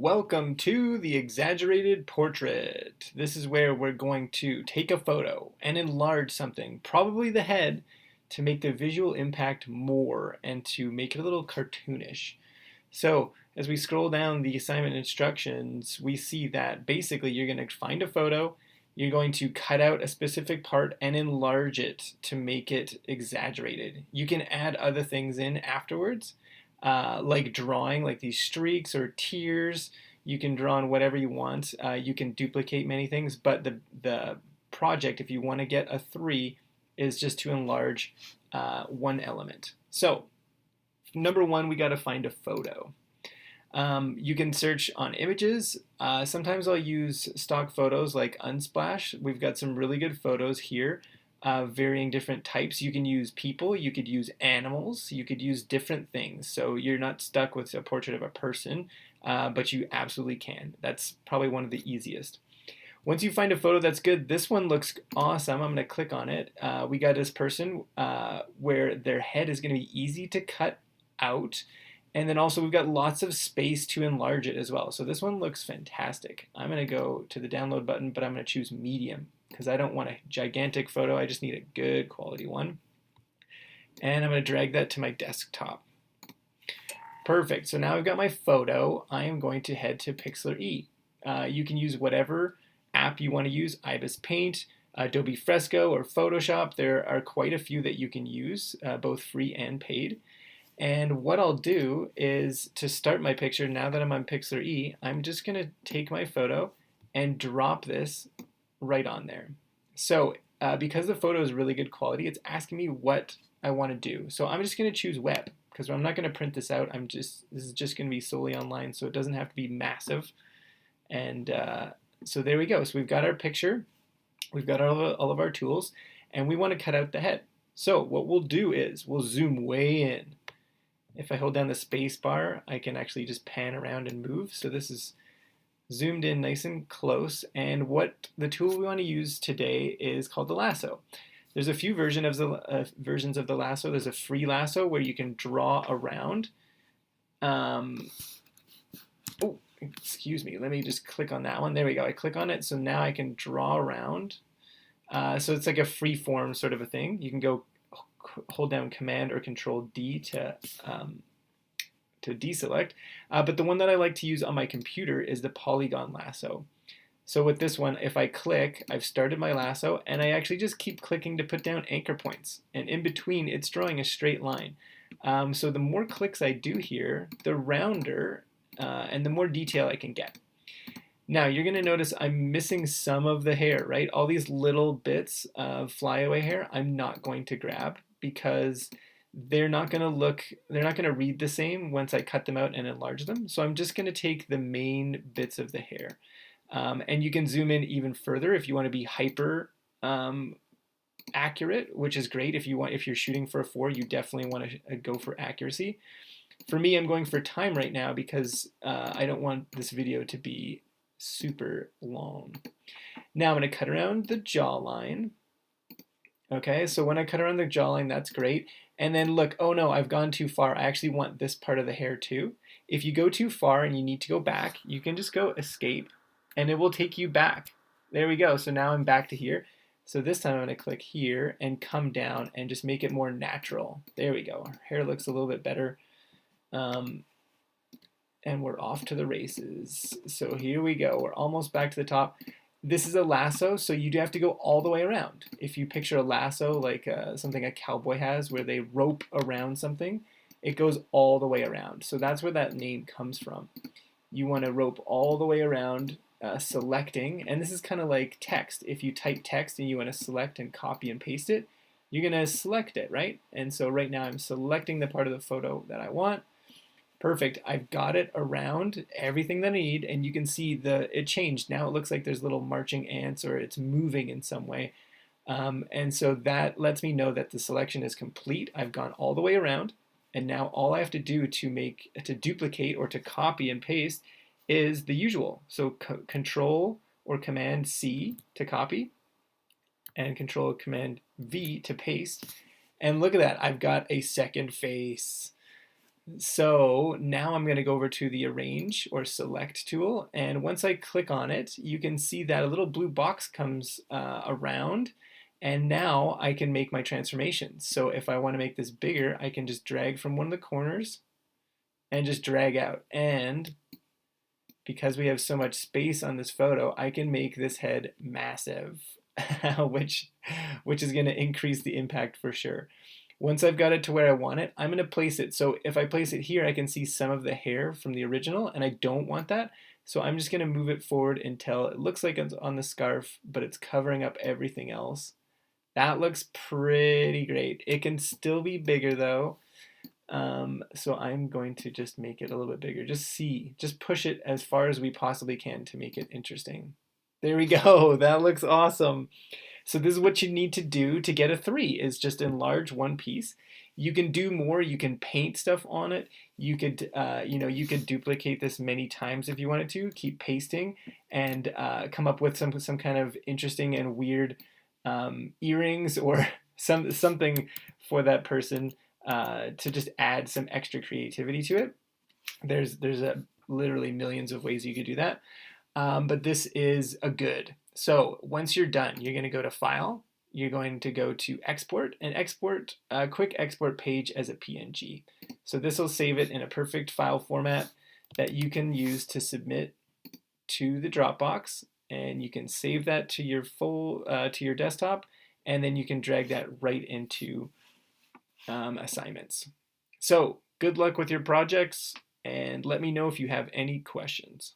Welcome to the Exaggerated Portrait. This is where we're going to take a photo and enlarge something, probably the head, to make the visual impact more and to make it a little cartoonish. So, as we scroll down the assignment instructions, we see that basically you're going to find a photo, you're going to cut out a specific part and enlarge it to make it exaggerated. You can add other things in afterwards, like drawing, like these streaks or tears. You can draw on whatever you want. You can duplicate many things, but the project, if you want to get a 3, is just to enlarge one element. So, number one, we got to find a photo. You can search on images. Sometimes I'll use stock photos like Unsplash. We've got some really good photos here, varying different types. You can use people, you could use animals, you could use different things. So you're not stuck with a portrait of a person, but you absolutely can. That's probably one of the easiest. Once you find a photo that's good, this one looks awesome. I'm going to click on it. We got this person where their head is going to be easy to cut out. And then also we've got lots of space to enlarge it as well. So this one looks fantastic. I'm going to go to the download button, but I'm going to choose medium because I don't want a gigantic photo. I just need a good quality one. And I'm going to drag that to my desktop. Perfect. So now I've got my photo. I am going to head to Pixlr E. You can use whatever app you want to use, Ibis Paint, Adobe Fresco, or Photoshop. There are quite a few that you can use, both free and paid. And what I'll do is, to start my picture, now that I'm on Pixlr E, I'm just going to take my photo and drop this right on there. So because the photo is really good quality, it's asking me what I want to do. So I'm just going to choose web because I'm not going to print this out. This is just going to be solely online, so it doesn't have to be massive. And so there we go. So we've got our picture, we've got all of our tools, and we want to cut out the head. So what we'll do is we'll zoom way in. If I hold down the space bar, I can actually just pan around and move. So this is zoomed in nice and close. And what the tool we want to use today is called the lasso. There's a few versions of the lasso. There's a free lasso where you can draw around. Oh, excuse me. Let me just click on that one. There we go. I click on it. So now I can draw around. So it's like a free form sort of a thing. You can go hold down Command or Control D to deselect. But the one that I like to use on my computer is the polygon lasso. So with this one, if I click, I've started my lasso, and I actually just keep clicking to put down anchor points. And in between, it's drawing a straight line. So the more clicks I do here, the rounder and the more detail I can get. Now, you're going to notice I'm missing some of the hair, right? All these little bits of flyaway hair, I'm not going to grab because they're not going to read the same once I cut them out and enlarge them. So I'm just going to take the main bits of the hair. And you can zoom in even further if you want to be hyper accurate, which is great. If you're shooting for a 4, you definitely want to go for accuracy. For me, I'm going for time right now because I don't want this video to be super long. Now I'm going to cut around the jawline. Okay, so when I cut around the jawline, that's great. And then look, oh no, I've gone too far. I actually want this part of the hair too. If you go too far and you need to go back, you can just go escape and it will take you back. There we go. So now I'm back to here. So this time I'm going to click here and come down and just make it more natural. There we go. Our hair looks a little bit better. And we're off to the races. So here we go. We're almost back to the top. This is a lasso, so you do have to go all the way around. If you picture a lasso like something a cowboy has where they rope around something, it goes all the way around. So that's where that name comes from. You want to rope all the way around, selecting, and this is kind of like text. If you type text and you want to select and copy and paste it, you're going to select it, right? And so right now I'm selecting the part of the photo that I want. Perfect. I've got it around everything that I need, and you can see it changed. Now it looks like there's little marching ants or it's moving in some way. And so that lets me know that the selection is complete. I've gone all the way around, and now all I have to do to duplicate or to copy and paste is the usual. So Control or Command C to copy, and Control Command V to paste. And look at that, I've got a second face. So now I'm going to go over to the Arrange or Select tool, and once I click on it, you can see that a little blue box comes around, and now I can make my transformations. So if I want to make this bigger, I can just drag from one of the corners and just drag out. And because we have so much space on this photo, I can make this head massive, which is going to increase the impact for sure. Once I've got it to where I want it, I'm going to place it. So if I place it here, I can see some of the hair from the original, and I don't want that. So I'm just going to move it forward until it looks like it's on the scarf, but it's covering up everything else. That looks pretty great. It can still be bigger though. So I'm going to just make it a little bit bigger. Just push it as far as we possibly can to make it interesting. There we go. That looks awesome. So this is what you need to do to get a 3 is just enlarge one piece. You can do more. You can paint stuff on it. You could, you could duplicate this many times if you wanted to. Keep pasting and come up with some kind of interesting and weird earrings or something for that person to just add some extra creativity to it. There's literally millions of ways you could do that, but this is a good. So once you're done, you're going to go to File. You're going to go to Export and export a quick export page as a PNG. So this will save it in a perfect file format that you can use to submit to the Dropbox, and you can save that to your to your desktop, and then you can drag that right into assignments. So good luck with your projects, and let me know if you have any questions.